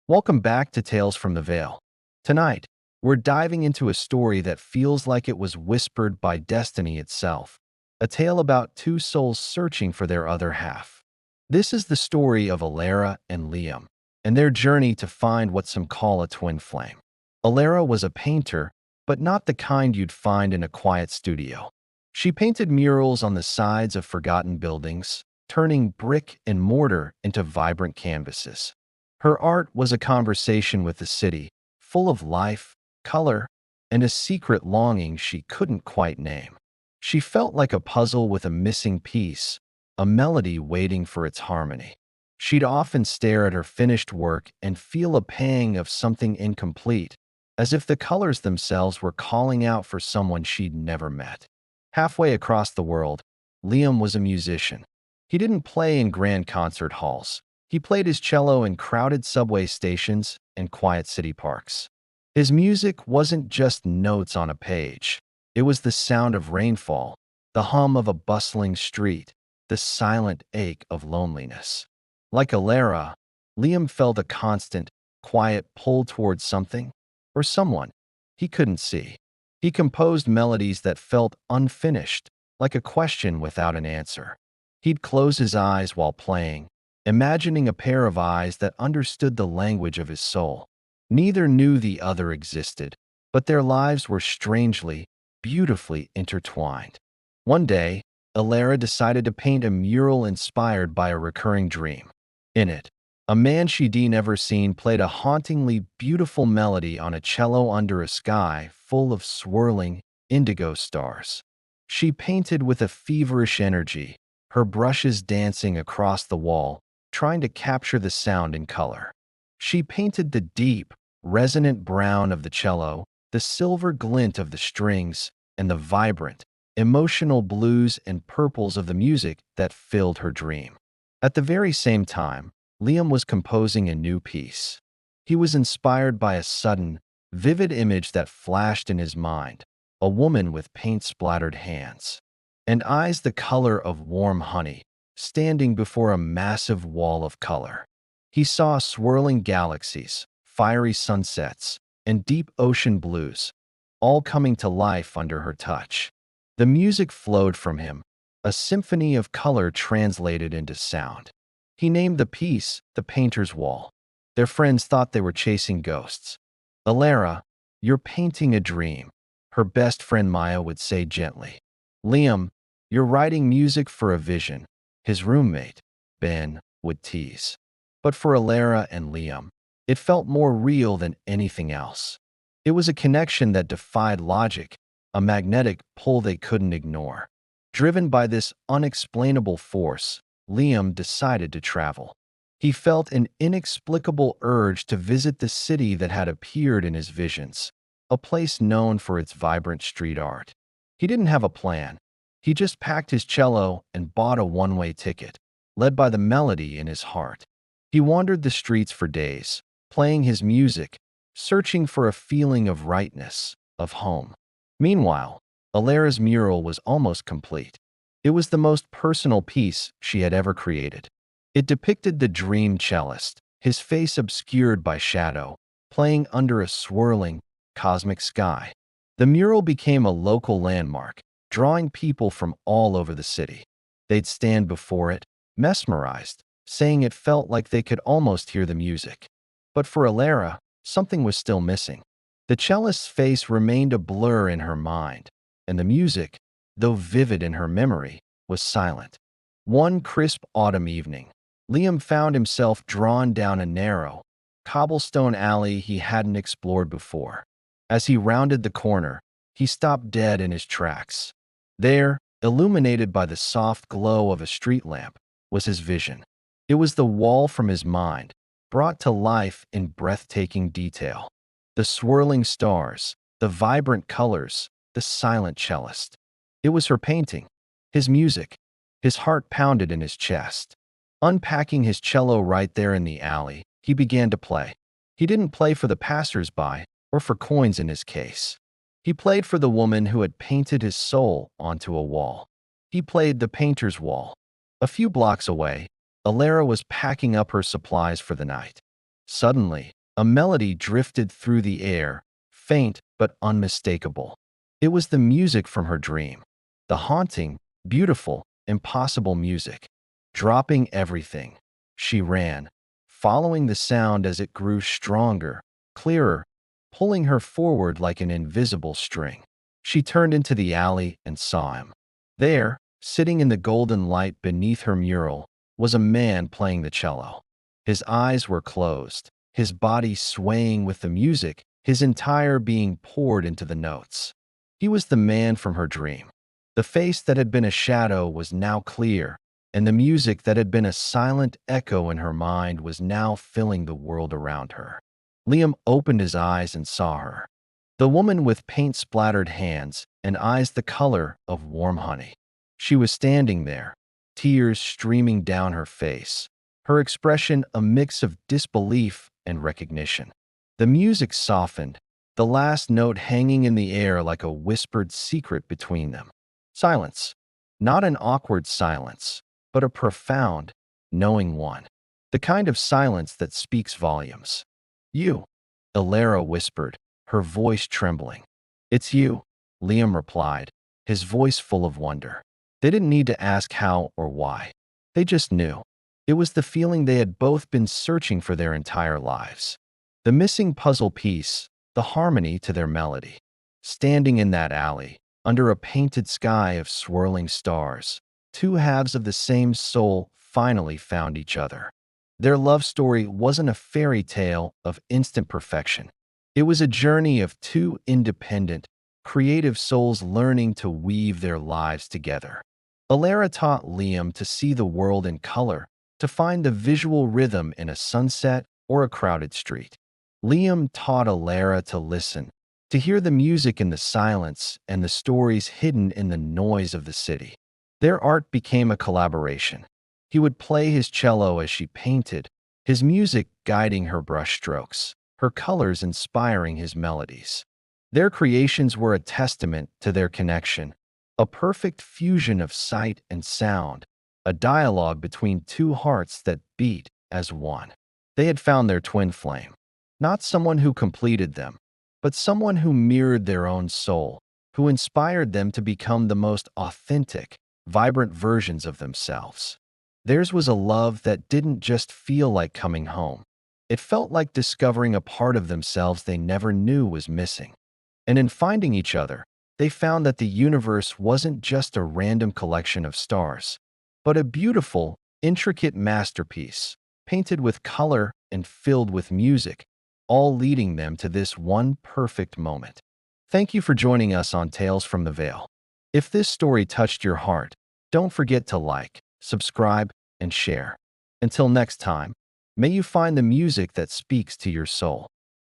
Welcome back to Tales from the Veil. Tonight, we're diving into a story that feels like it was whispered by destiny itself, a tale about two souls searching for their other half. This is the story of Alara and Liam, and their journey to find what some call a twin flame. Alara was a painter, but not the kind you'd find in a quiet studio. She painted murals on the sides of forgotten buildings, turning brick and mortar into vibrant canvases. Her art was a conversation with the city, full of life, color, and a secret longing she couldn't quite name. She felt like a puzzle with a missing piece, a melody waiting for its harmony. She'd often stare at her finished work and feel a pang of something incomplete, as if the colors themselves were calling out for someone she'd never met. Halfway across the world, Liam was a musician. He didn't play in grand concert halls. He played his cello in crowded subway stations and quiet city parks. His music wasn't just notes on a page. It was the sound of rainfall, the hum of a bustling street, the silent ache of loneliness. Like Alara, Liam felt a constant, quiet pull towards something or someone he couldn't see. He composed melodies that felt unfinished, like a question without an answer. He'd close his eyes while playing, imagining a pair of eyes that understood the language of his soul. Neither knew the other existed, but their lives were strangely, beautifully intertwined. One day, Alara decided to paint a mural inspired by a recurring dream. In it, a man she'd never seen played a hauntingly beautiful melody on a cello under a sky full of swirling, indigo stars. She painted with a feverish energy, her brushes dancing across the wall, trying to capture the sound in color. She painted the deep, resonant brown of the cello, the silver glint of the strings, and the vibrant, emotional blues and purples of the music that filled her dream. At the very same time, Liam was composing a new piece. He was inspired by a sudden, vivid image that flashed in his mind, a woman with paint-splattered hands and eyes the color of warm honey, standing before a massive wall of color. He saw swirling galaxies, fiery sunsets, and deep ocean blues, all coming to life under her touch. The music flowed from him, a symphony of color translated into sound. He named the piece The Painter's Wall. Their friends thought they were chasing ghosts. Alara, you're painting a dream, her best friend Maya would say gently. Liam, you're writing music for a vision, his roommate, Ben, would tease. But for Alara and Liam, it felt more real than anything else. It was a connection that defied logic, a magnetic pull they couldn't ignore. Driven by this unexplainable force, Liam decided to travel. He felt an inexplicable urge to visit the city that had appeared in his visions, a place known for its vibrant street art. He didn't have a plan. He just packed his cello and bought a one-way ticket, led by the melody in his heart. He wandered the streets for days, playing his music, searching for a feeling of rightness, of home. Meanwhile, Alara's mural was almost complete. It was the most personal piece she had ever created. It depicted the dream cellist, his face obscured by shadow, playing under a swirling, cosmic sky. The mural became a local landmark, drawing people from all over the city. They'd stand before it, mesmerized, saying it felt like they could almost hear the music. But for Alara, something was still missing. The cellist's face remained a blur in her mind, and the music, though vivid in her memory, was silent. One crisp autumn evening, Liam found himself drawn down a narrow, cobblestone alley he hadn't explored before. As he rounded the corner, he stopped dead in his tracks. There, illuminated by the soft glow of a street lamp, was his vision. It was the wall from his mind, brought to life in breathtaking detail. The swirling stars, the vibrant colors, the silent cellist. It was her painting, his music. His heart pounded in his chest. Unpacking his cello right there in the alley, he began to play. He didn't play for the passers-by or for coins in his case. He played for the woman who had painted his soul onto a wall. He played the painter's wall. A few blocks away, Alara was packing up her supplies for the night. Suddenly, a melody drifted through the air, faint but unmistakable. It was the music from her dream. The haunting, beautiful, impossible music. Dropping everything, she ran, following the sound as it grew stronger, clearer, pulling her forward like an invisible string. She turned into the alley and saw him. There, sitting in the golden light beneath her mural, was a man playing the cello. His eyes were closed, his body swaying with the music, his entire being poured into the notes. He was the man from her dream. The face that had been a shadow was now clear, and the music that had been a silent echo in her mind was now filling the world around her. Liam opened his eyes and saw her. The woman with paint-splattered hands and eyes the color of warm honey. She was standing there, tears streaming down her face, her expression a mix of disbelief and recognition. The music softened, the last note hanging in the air like a whispered secret between them. Silence. Not an awkward silence, but a profound, knowing one. The kind of silence that speaks volumes. You, Ilara whispered, her voice trembling. It's you, Liam replied, his voice full of wonder. They didn't need to ask how or why. They just knew. It was the feeling they had both been searching for their entire lives. The missing puzzle piece, the harmony to their melody. Standing in that alley, under a painted sky of swirling stars, two halves of the same soul finally found each other. Their love story wasn't a fairy tale of instant perfection. It was a journey of two independent, creative souls learning to weave their lives together. Ilara taught Liam to see the world in color, to find the visual rhythm in a sunset or a crowded street. Liam taught Ilara to listen, to hear the music in the silence and the stories hidden in the noise of the city. Their art became a collaboration. He would play his cello as she painted, his music guiding her brushstrokes, her colors inspiring his melodies. Their creations were a testament to their connection, a perfect fusion of sight and sound, a dialogue between two hearts that beat as one. They had found their twin flame, not someone who completed them, but someone who mirrored their own soul, who inspired them to become the most authentic, vibrant versions of themselves. Theirs was a love that didn't just feel like coming home. It felt like discovering a part of themselves they never knew was missing. And in finding each other, they found that the universe wasn't just a random collection of stars, but a beautiful, intricate masterpiece, painted with color and filled with music, all leading them to this one perfect moment. Thank you for joining us on Tales from the Veil. If this story touched your heart, don't forget to like, subscribe, and share. Until next time, may you find the music that speaks to your soul.